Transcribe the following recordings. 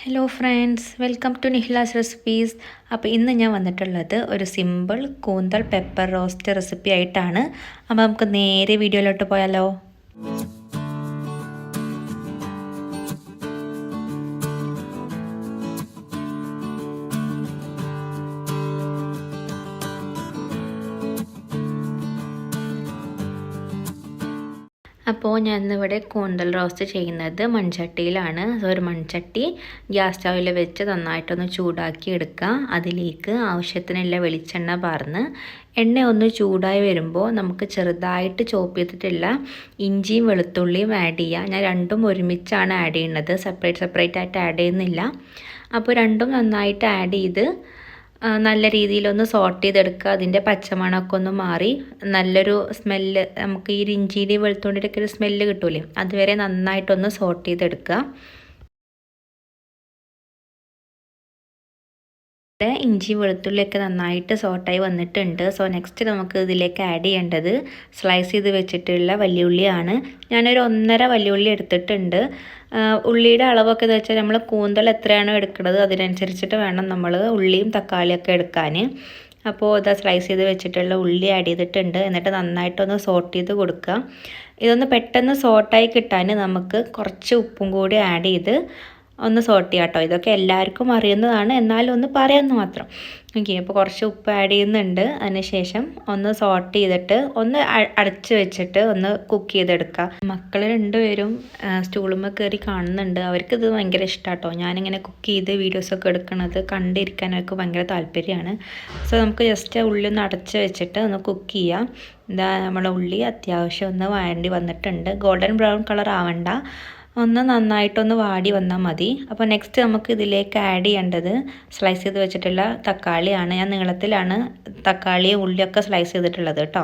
Hello friends, welcome to Nihila's recipes. അപ്പോൾ ഇന്ന് ഞാൻ വന്നിട്ടുള്ളത് ഒരു സിമ്പിൾ കൂന്തൽ പെപ്പർ റോസ്റ്റ് റെസിപ്പി ആയിട്ടാണ്. അപ്പോൾ നമുക്ക് നേരെ വീഡിയോയിലോട്ട് പോയാലോ. അപ്പോൾ ഞാൻ ഇന്നിവിടെ കൂന്തൽ റോസ്റ്റ് ചെയ്യുന്നത് മൺചട്ടിയിലാണ്. ഒരു മൺചട്ടി ഗ്യാസ് സ്റ്റൗവിൽ വെച്ച് നന്നായിട്ടൊന്ന് ചൂടാക്കി എടുക്കുക. അതിലേക്ക് ആവശ്യത്തിനുള്ള വെളിച്ചെണ്ണ പാർന്ന് എണ്ണ ഒന്ന് ചൂടായി വരുമ്പോൾ നമുക്ക് ചെറുതായിട്ട് ചോപ്പ് ചെയ്തിട്ടുള്ള ഇഞ്ചിയും വെളുത്തുള്ളിയും ആഡ് ചെയ്യുക. ഞാൻ രണ്ടും ഒരുമിച്ചാണ് ആഡ് ചെയ്യുന്നത്, സെപ്പറേറ്റ് ആയിട്ട് ആഡ് ചെയ്യുന്നില്ല. അപ്പോൾ രണ്ടും നന്നായിട്ട് ആഡ് ചെയ്ത് നല്ല രീതിയിലൊന്ന് സോട്ട് ചെയ്തെടുക്കുക. അതിൻ്റെ പച്ചമണമൊക്കെ ഒന്ന് മാറി നല്ലൊരു സ്മെല്ല്, നമുക്ക് ഈ ഇഞ്ചിയുടെയും വെളുത്തുള്ളിയുടെയൊക്കെ ഒരു സ്മെല്ല് കിട്ടൂലേ, അതുവരെ നന്നായിട്ടൊന്ന് സോട്ട് ചെയ്തെടുക്കുക. ഇഞ്ചി വെളുത്തുള്ളിയൊക്കെ നന്നായിട്ട് സോട്ടായി വന്നിട്ടുണ്ട്. സോ നെക്സ്റ്റ് നമുക്ക് ഇതിലേക്ക് ആഡ് ചെയ്യേണ്ടത് സ്ലൈസ് ചെയ്ത് വെച്ചിട്ടുള്ള വലിയുള്ളിയാണ്. ഞാനൊരു 1.5 വലിയുള്ളി എടുത്തിട്ടുണ്ട്. ഉള്ളിയുടെ അളവൊക്കെ എന്ന് വെച്ചാൽ നമ്മൾ കൂന്തൽ എത്രയാണോ എടുക്കുന്നത് അതിനനുസരിച്ചിട്ട് വേണം നമ്മൾ ഉള്ളിയും തക്കാളിയൊക്കെ എടുക്കാൻ. അപ്പോൾ ഇതാ സ്ലൈസ് ചെയ്ത് വെച്ചിട്ടുള്ള ഉള്ളി ആഡ് ചെയ്തിട്ടുണ്ട്. എന്നിട്ട് നന്നായിട്ടൊന്ന് സോട്ട് ചെയ്ത് കൊടുക്കുക. ഇതൊന്ന് പെട്ടെന്ന് സോട്ടായി കിട്ടാൻ നമുക്ക് കുറച്ച് ഉപ്പും കൂടി ആഡ് ചെയ്ത് ഒന്ന് സോട്ട് ചെയ്യാം കേട്ടോ. ഇതൊക്കെ എല്ലാവർക്കും അറിയുന്നതാണ്, എന്നാലും ഒന്ന് പറയാമെന്ന് മാത്രം. ഓക്കെ, അപ്പോൾ കുറച്ച് ഉപ്പ് ആഡ് ചെയ്യുന്നുണ്ട്. അതിനുശേഷം ഒന്ന് സോട്ട് ചെയ്തിട്ട് ഒന്ന് അടച്ച് വെച്ചിട്ട് ഒന്ന് കുക്ക് ചെയ്തെടുക്കുക. മക്കൾ രണ്ടുപേരും സ്റ്റൂളുമ്മ കയറി കാണുന്നുണ്ട്. അവർക്കിത് ഭയങ്കര ഇഷ്ടമാട്ടോ. ഞാനിങ്ങനെ കുക്ക് ചെയ്ത് വീഡിയോസൊക്കെ എടുക്കുന്നത് കണ്ടിരിക്കാൻ അവർക്ക് ഭയങ്കര താല്പര്യമാണ്. സോ നമുക്ക് ജസ്റ്റ് ഉള്ളി ഒന്ന് അടച്ച് വെച്ചിട്ട് ഒന്ന് കുക്ക് ചെയ്യാം. എന്താ, നമ്മുടെ ഉള്ളി അത്യാവശ്യം ഒന്ന് വാണ്ടി വന്നിട്ടുണ്ട്. ഗോൾഡൻ ബ്രൗൺ കളർ ആവണ്ട, ഒന്ന് നന്നായിട്ടൊന്ന് വാടി വന്നാൽ മതി. അപ്പോൾ നെക്സ്റ്റ് നമുക്ക് ഇതിലേക്ക് ആഡ് ചെയ്യേണ്ടത് സ്ലൈസ് ചെയ്ത് വെച്ചിട്ടുള്ള തക്കാളിയാണ്. ഞാൻ നീളത്തിലാണ് തക്കാളിയും ഉള്ളിയൊക്കെ സ്ലൈസ് ചെയ്തിട്ടുള്ളത് കേട്ടോ.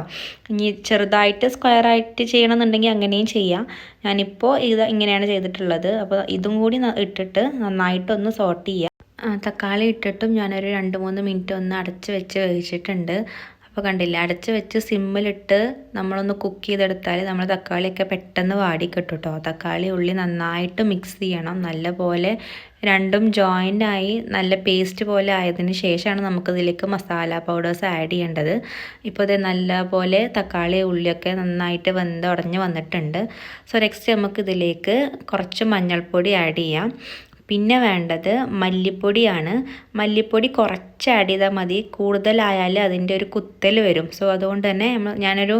ഇനി ചെറുതായിട്ട് സ്ക്വയറായിട്ട് ചെയ്യണമെന്നുണ്ടെങ്കിൽ അങ്ങനെയും ചെയ്യാം. ഞാനിപ്പോൾ ഇത് ഇങ്ങനെയാണ് ചെയ്തിട്ടുള്ളത്. അപ്പോൾ ഇതും കൂടി ഇട്ടിട്ട് നന്നായിട്ടൊന്ന് സോട്ട് ചെയ്യുക. തക്കാളി ഇട്ടിട്ടും ഞാനൊരു 2-3 മിനിറ്റ് ഒന്ന് അടച്ച് വെച്ച് വേവിച്ചിട്ടുണ്ട്. അപ്പോൾ കണ്ടില്ല, അടച്ച് വെച്ച് സിമ്മിലിട്ട് നമ്മളൊന്ന് കുക്ക് ചെയ്തെടുത്താൽ നമ്മൾ തക്കാളിയൊക്കെ പെട്ടെന്ന് വാടി കിട്ടും കേട്ടോ. തക്കാളി ഉള്ളി നന്നായിട്ട് മിക്സ് ചെയ്യണം. നല്ല പോലെ രണ്ടും ജോയിൻ്റായി നല്ല പേസ്റ്റ് പോലെ ആയതിന് ശേഷമാണ് നമുക്കിതിലേക്ക് മസാല പൗഡേഴ്സ് ആഡ് ചെയ്യേണ്ടത്. ഇപ്പോൾ ഇത് നല്ല പോലെ തക്കാളി ഉള്ളിയൊക്കെ നന്നായിട്ട് വെന്ത് ഉടഞ്ഞ് വന്നിട്ടുണ്ട്. സോ നെക്സ്റ്റ് നമുക്കിതിലേക്ക് കുറച്ച് മഞ്ഞൾപ്പൊടി ആഡ് ചെയ്യാം. പിന്നെ വേണ്ടത് മല്ലിപ്പൊടിയാണ്. മല്ലിപ്പൊടി കുറച്ച് ആഡ് ചെയ്താൽ മതി, കൂടുതലായാൽ അതിൻ്റെ ഒരു കുത്തൽ വരും. സോ അതുകൊണ്ട് തന്നെ ഞാനൊരു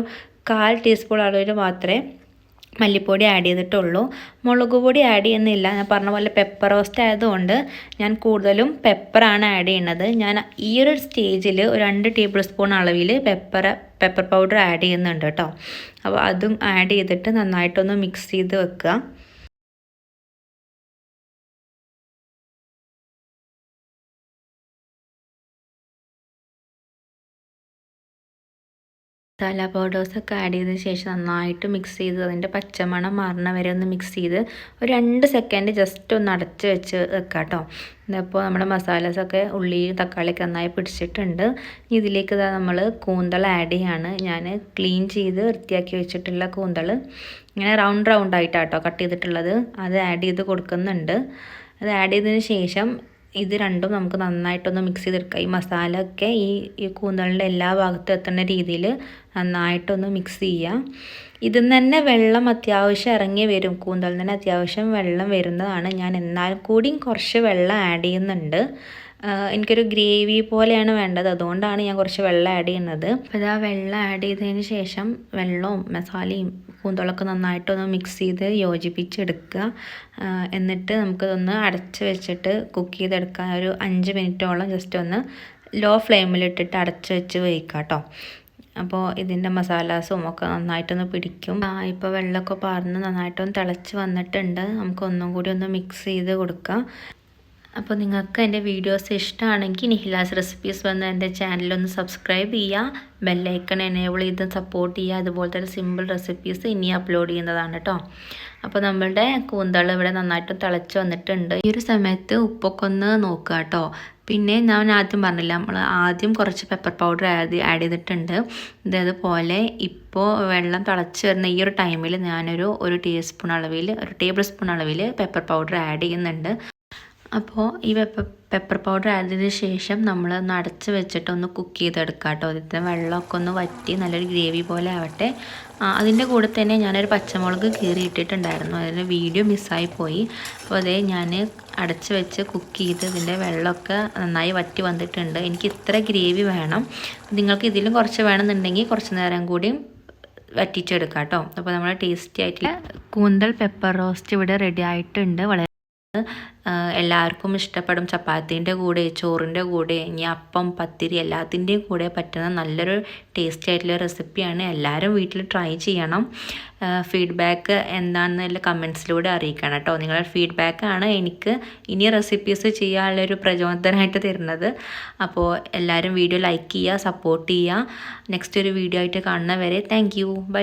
1/4 ടീസ്പൂൺ അളവിൽ മാത്രമേ മല്ലിപ്പൊടി ആഡ് ചെയ്തിട്ടുള്ളൂ. മുളക് പൊടി ആഡ് ചെയ്യുന്നില്ല. ഞാൻ പറഞ്ഞ പോലെ പെപ്പർ റോസ്റ്റ് ആയതുകൊണ്ട് ഞാൻ കൂടുതലും പെപ്പറാണ് ആഡ് ചെയ്യുന്നത്. ഞാൻ ഈ ഒരു സ്റ്റേജിൽ ഒരു 2 ടേബിൾ സ്പൂൺ അളവിൽ പെപ്പർ പൗഡർ ആഡ് ചെയ്യുന്നുണ്ട് കേട്ടോ. അപ്പോൾ അതും ആഡ് ചെയ്തിട്ട് നന്നായിട്ടൊന്ന് മിക്സ് ചെയ്ത് വെക്കുക. മസാല പൗഡേഴ്സൊക്കെ ആഡ് ചെയ്തതിന് ശേഷം നന്നായിട്ട് മിക്സ് ചെയ്ത് അതിൻ്റെ പച്ചമണം മാറണ വരെ ഒന്ന് മിക്സ് ചെയ്ത് ഒരു 2 സെക്കൻഡ് ജസ്റ്റ് ഒന്ന് അടച്ച് വെച്ച് വെക്കാം കേട്ടോ. ഇതപ്പോൾ നമ്മുടെ മസാലസൊക്കെ ഉള്ളി തക്കാളിയൊക്കെ നന്നായി പിടിച്ചിട്ടുണ്ട്. ഇതിലേക്ക് നമ്മൾ കൂന്തൽ ആഡ് ചെയ്യാണ്. ഞാൻ ക്ലീൻ ചെയ്ത് വൃത്തിയാക്കി വെച്ചിട്ടുള്ള കൂന്തൽ ഇങ്ങനെ റൗണ്ട് ആയിട്ടാട്ടോ കട്ട് ചെയ്തിട്ടുള്ളത്. അത് ആഡ് ചെയ്ത് കൊടുക്കുന്നുണ്ട്. അത് ആഡ് ചെയ്തതിന് ശേഷം ഇത് രണ്ടും നമുക്ക് നന്നായിട്ടൊന്ന് മിക്സ് ചെയ്തെടുക്കുക. ഈ മസാല ഒക്കെ ഈ കൂന്തലിൻ്റെ എല്ലാ ഭാഗത്തും എത്തുന്ന രീതിയിൽ നന്നായിട്ടൊന്ന് മിക്സ് ചെയ്യുക. ഇതിൽ നിന്ന് തന്നെ വെള്ളം അത്യാവശ്യം ഇറങ്ങി വരും. കൂന്തലിൽ തന്നെ അത്യാവശ്യം വെള്ളം വരുന്നതാണ്. ഞാൻ എന്നാലും കൂടിയും കുറച്ച് വെള്ളം ആഡ് ചെയ്യുന്നുണ്ട്. എനിക്കൊരു ഗ്രേവി പോലെയാണ് വേണ്ടത്, അതുകൊണ്ടാണ് ഞാൻ കുറച്ച് വെള്ളം ആഡ് ചെയ്യുന്നത്. അപ്പോൾ ഇതാ വെള്ളം ആഡ് ചെയ്തതിന് ശേഷം വെള്ളവും മസാലയും കൂന്തളൊക്കെ നന്നായിട്ടൊന്ന് മിക്സ് ചെയ്ത് യോജിപ്പിച്ചെടുക്കുക. എന്നിട്ട് നമുക്കതൊന്ന് അടച്ച് വെച്ചിട്ട് കുക്ക് ചെയ്തെടുക്കാൻ ഒരു 5 മിനിറ്റോളം ജസ്റ്റ് ഒന്ന് ലോ ഫ്ലെയിമിലിട്ടിട്ട് അടച്ച് വെച്ച് വേവിക്കാം കേട്ടോ. അപ്പോൾ ഇതിൻ്റെ മസാലാസും ഒക്കെ നന്നായിട്ടൊന്ന് പിടിക്കും. ഇപ്പോൾ വെള്ളമൊക്കെ പാർന്ന് നന്നായിട്ടൊന്ന് തിളച്ച് വന്നിട്ടുണ്ട്. നമുക്കൊന്നും കൂടി ഒന്ന് മിക്സ് ചെയ്ത് കൊടുക്കാം. അപ്പോൾ നിങ്ങൾക്ക് എൻ്റെ വീഡിയോസ് ഇഷ്ടമാണെങ്കിൽ നിഹിലാസ് റെസിപ്പീസ് വന്ന് എൻ്റെ ചാനലൊന്ന് സബ്സ്ക്രൈബ് ചെയ്യുക, ബെല്ലൈക്കൺ എനേബിൾ ചെയ്ത് സപ്പോർട്ട് ചെയ്യുക. അതുപോലത്തെ ഒരു സിമ്പിൾ റെസിപ്പീസ് ഇനി അപ്ലോഡ് ചെയ്യുന്നതാണ് കേട്ടോ. അപ്പോൾ നമ്മളുടെ കൂന്തൾ ഇവിടെ നന്നായിട്ട് തിളച്ച് വന്നിട്ടുണ്ട്. ഈ ഒരു സമയത്ത് ഉപ്പൊക്കെ ഒന്ന് നോക്കുക കേട്ടോ. പിന്നെ ഞാൻ ആദ്യം പറഞ്ഞില്ല, നമ്മൾ ആദ്യം കുറച്ച് പെപ്പർ പൗഡർ ആഡ് ചെയ്തിട്ടുണ്ട്. ഇതേപോലെ ഇപ്പോൾ വെള്ളം തിളച്ച് വരുന്ന ഈ ഒരു ടൈമിൽ ഞാനൊരു ടേബിൾ സ്പൂൺ അളവിൽ പെപ്പർ പൗഡർ ആഡ് ചെയ്യുന്നുണ്ട്. അപ്പോൾ ഈ പെപ്പർ പൗഡർ ആയതിനു ശേഷം നമ്മൾ ഒന്ന് അടച്ച് വെച്ചിട്ട് ഒന്ന് കുക്ക് ചെയ്തെടുക്കാം കേട്ടോ. അതിൻ്റെ വെള്ളമൊക്കെ ഒന്ന് വറ്റി നല്ലൊരു ഗ്രേവി പോലെ ആവട്ടെ. അതിൻ്റെ കൂടെ തന്നെ ഞാനൊരു പച്ചമുളക് കീറിയിട്ടിട്ടുണ്ടായിരുന്നു, അതിന് വീഡിയോ മിസ്സായി പോയി. അപ്പോൾ അതേ ഞാൻ അടച്ച് വെച്ച് കുക്ക് ചെയ്ത് ഇതിൻ്റെ വെള്ളമൊക്കെ നന്നായി വറ്റി വന്നിട്ടുണ്ട്. എനിക്ക് ഇത്ര ഗ്രേവി വേണം. നിങ്ങൾക്ക് ഇതിലും കുറച്ച് വേണമെന്നുണ്ടെങ്കിൽ കുറച്ച് നേരം കൂടി വറ്റിച്ചെടുക്കാം കേട്ടോ. അപ്പോൾ നമ്മൾ ടേസ്റ്റി ആയിട്ടുള്ള കൂന്തൽ പെപ്പർ റോസ്റ്റ് ഇവിടെ റെഡി ആയിട്ടുണ്ട്. വളരെ എല്ലാവർക്കും ഇഷ്ടപ്പെടും. ചപ്പാത്തീൻ്റെ കൂടെ, ചോറിൻ്റെ കൂടെ, ഇനി അപ്പം, പത്തിരി എല്ലാത്തിൻ്റെയും കൂടെ പറ്റുന്ന നല്ലൊരു ടേസ്റ്റി ആയിട്ടുള്ള റെസിപ്പിയാണ്. എല്ലാവരും വീട്ടിൽ ട്രൈ ചെയ്യണം. ഫീഡ്ബാക്ക് എന്താണെന്നുള്ള കമൻസിലൂടെ അറിയിക്കണം കേട്ടോ. നിങ്ങളുടെ ഫീഡ്ബാക്കാണ് എനിക്ക് ഇനി റെസിപ്പീസ് ചെയ്യാനുള്ളൊരു പ്രചോദനമായിട്ട് തരുന്നത്. അപ്പോൾ എല്ലാവരും വീഡിയോ ലൈക്ക് ചെയ്യുക, സപ്പോർട്ട് ചെയ്യുക. നെക്സ്റ്റ് ഒരു വീഡിയോ ആയിട്ട് കാണുന്നവരെ താങ്ക് യു, ബൈ.